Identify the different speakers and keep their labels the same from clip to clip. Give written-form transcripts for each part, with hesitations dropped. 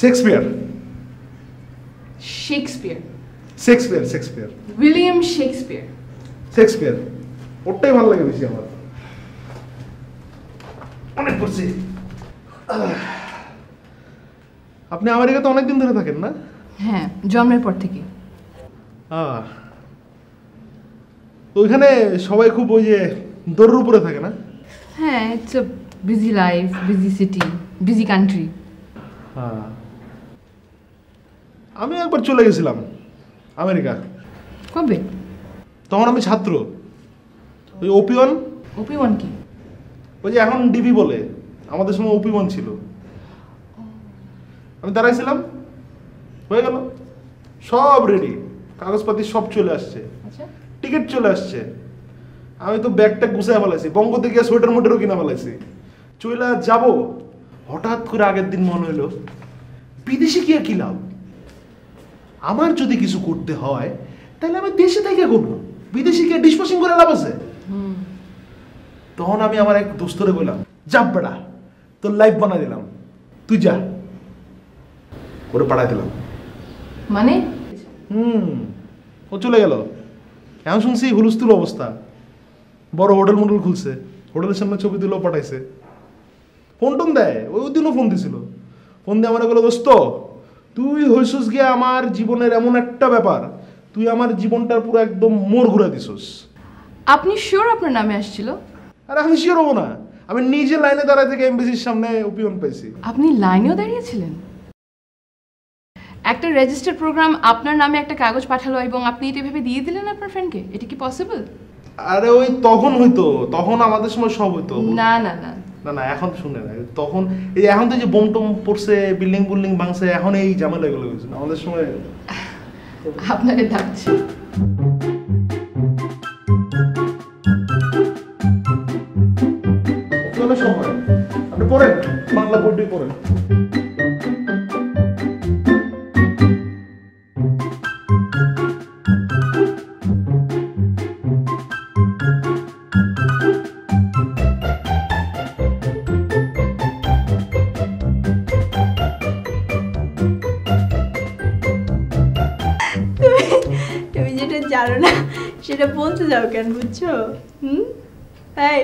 Speaker 1: Shakespeare
Speaker 2: Shakespeare
Speaker 1: Shakespeare Shakespeare
Speaker 2: William Shakespeare
Speaker 1: Shakespeare ওটাই ভালো লাগে বেশি আমার অনেক পড়ছি আপনি আমেরিকাতে অনেকদিন ধরে থাকেন না
Speaker 2: হ্যাঁ জন্মের পর থেকে
Speaker 1: তো ওইখানে সবাই খুব ওই যে দৌড়ের উপরে থাকে না
Speaker 2: হ্যাঁ it's a busy life busy city busy country
Speaker 1: হ্যাঁ আমি একবার চলে গেছিলাম আমেরিকা
Speaker 2: কবে
Speaker 1: তখন আমি ছাত্র ওই ওপি-1
Speaker 2: ওপি-1 কি
Speaker 1: ওই যে এখন ডিবি বলে আমাদের সময় ওপি-1 ছিল আমি দাঁড়াইছিলাম হয়ে গেল সব রেডি কাগজপাতি সব চলে আসছে
Speaker 2: আচ্ছা
Speaker 1: টিকিট চলে আসছে আমি তো ব্যাগটা গুছায় ফেলাইছি বঙ্গতে গিয়ে সোয়েটার মোটেরও কিনা ফেলাইছি চলে যাব হঠাৎ করে আগের দিন মনে হলো বিদেশে গিয়ে কি লাভ আমার যদি কিছু করতে হয় তাহলে আমি দেশে থেকে করবো বিদেশে গিয়ে ডিসপোসিং করে লাভ আছে তখন আমি আমার এক দোস্তরে বললাম যাব বেড়া তোর লাইফ বানা দিলাম তুই যা করে পাঠাই দিলাম
Speaker 2: মানে
Speaker 1: ও চলে গেল এখন শুনছি হুলস্থুল অবস্থা বড় হোটেল মোটেল খুলছে হোটেলের সামনে ছবি তুলেও পাঠাইছে ফোন টোন দেয় ওই দিনও ফোন দিছিল ফোন দিয়ে আমার বলে দোস্ত তুই হইছিস গিয়ে আমার জীবনের এমন একটা ব্যাপার তুই আমার জীবনটার পুরো একদম মোড় ঘুরে দিছিস
Speaker 2: আপনি শিওর আপনার নামে আসছিল
Speaker 1: আরে আমি শিওর হবো না আমি নিজে লাইনে দাঁড়ায় থেকে এমবিসির সামনে ওপি-1 পাইছি
Speaker 2: আপনি লাইনেও দাঁড়িয়েছিলেন একটা রেজিস্টার প্রোগ্রাম আপনার নামে একটা কাগজ পাঠালো এবং আপনি এটা ভেবে দিয়ে দিলেন আপনার ফ্রেন্ডকে এটা কি পসিবল
Speaker 1: আরে ওই তখন হইতো তখন আমাদের সময় সব হইতো
Speaker 2: না না না
Speaker 1: না না এখন শুনে না তখন এই এখন তো যে বোম টোম পড়ছে বিল্ডিং ভাঙছে এখন এই ঝামেলা এগুলো হয়েছে আমাদের সময়
Speaker 2: আপনাকে ডাকছে
Speaker 1: সময় আপনি পড়েন বাংলা বইটি পড়েন
Speaker 3: তুমি যেটা জানো না সেটা বলতে যাও কেন বুঝছো তাই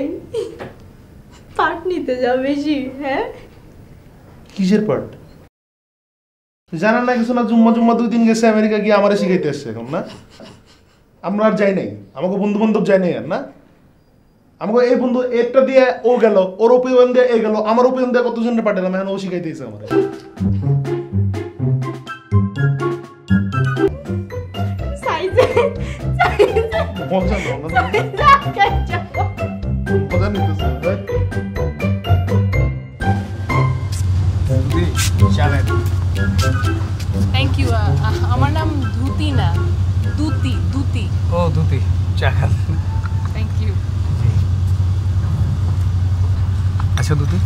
Speaker 3: পার্ট নিতে যাও বেশি হ্যাঁ
Speaker 1: কিসের পার্ট জানার না কিছু না জুম্মা 2 দিন গেছে আমেরিকা গিয়ে আমারে শিখাইতে আসছে এখন না আমরা আর যাই নাই আমাকে বন্ধু বান্ধব যাই নাই আর না আমাকে এই বন্ধু একটা দিয়ে ও গেল ওর ওপি-1 দিয়ে এ গেল আমার ওপি-1 দিয়ে কতজনের পাঠালাম এখন ও শিখাইতেছে আমারে মজা নিতেছে
Speaker 2: থ্যাংক ইউ আমার নাম ধুতি না দুতি দুতি
Speaker 4: ও দুতি চা খান
Speaker 2: থ্যাংক ইউ
Speaker 4: আচ্ছা দুতি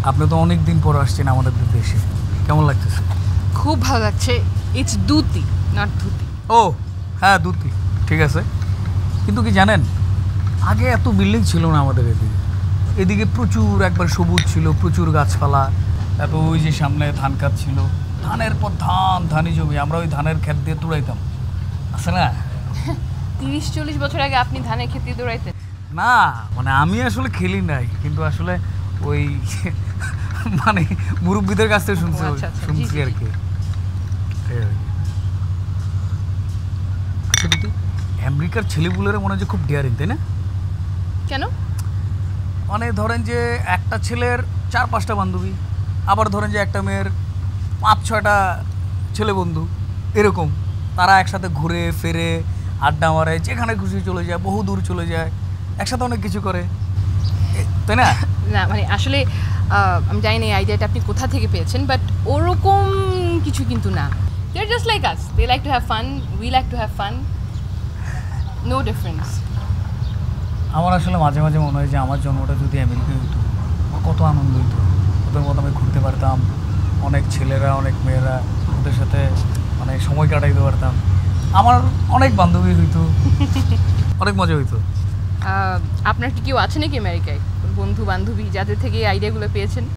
Speaker 4: আপনি তো অনেক দিন পর আসছেন আমাদের দেশে কেমন লাগতেছে
Speaker 2: খুব ভালো লাগছে ইটস দুতি নট ধুতি
Speaker 4: ও হ্যাঁ দুতি ঠিক আছে কিন্তু কি জানেন আগে এত বিল্ডিং ছিল না আমাদের এদিকে প্রচুর একবার সবুজ ছিল প্রচুর গাছপালা তারপর ওই যে সামনে ধান ক্ষেত ছিল ধানের পর ধানই জমি আমরা ওই ধানের ক্ষেত দিয়ে তুড়াইতাম আছে না
Speaker 2: 30-40 বছর আগে আপনি ধানের ক্ষেত দিয়ে দৌড়াইতেন
Speaker 4: না মানে আমি আসলে খেলি নাই কিন্তু আসলে ওই মানে মুরব্বীদের কাছ থেকে শুনছি আর কি আমেরিকার ছেলেপুলেরা মনে হয় যে খুব ডেয়ারিং তাই না
Speaker 2: কেন
Speaker 4: মানে ধরেন যে একটা ছেলের 4-5টা বান্ধবী আবার ধরেন যে একটা মেয়ের 5-6টা ছেলে বন্ধু এরকম তারা একসাথে ঘুরে ফেরে আড্ডা মারে যেখানে খুশি চলে যায় বহু দূর চলে যায় একসাথে অনেক কিছু করে তাই না
Speaker 2: না মানে আসলে আমি জানি না এই আইডিয়াটা আপনি কোথা থেকে পেয়েছেন বাট ওরকম কিছু কিন্তু না they are just like us they like to have fun we like to have fun no difference
Speaker 4: আমার আসলে মাঝে মাঝে মনে হয় যে আমার জন্মটা যদি আমেরিকায় হতো কত আনন্দ হতো ওদের মতো আমি ঘুরতে পারতাম অনেক ছেলেরা অনেক মেয়েরা ওদের সাথে মানে সময় কাটাইতে পারতাম আমার অনেক বান্ধবী হইতো অনেক মজা হইতো
Speaker 2: আপনার কি কেউ আছে নাকি আমেরিকায় বন্ধু বান্ধবী যাদের থেকে এই আইডিয়াগুলো পেয়েছেন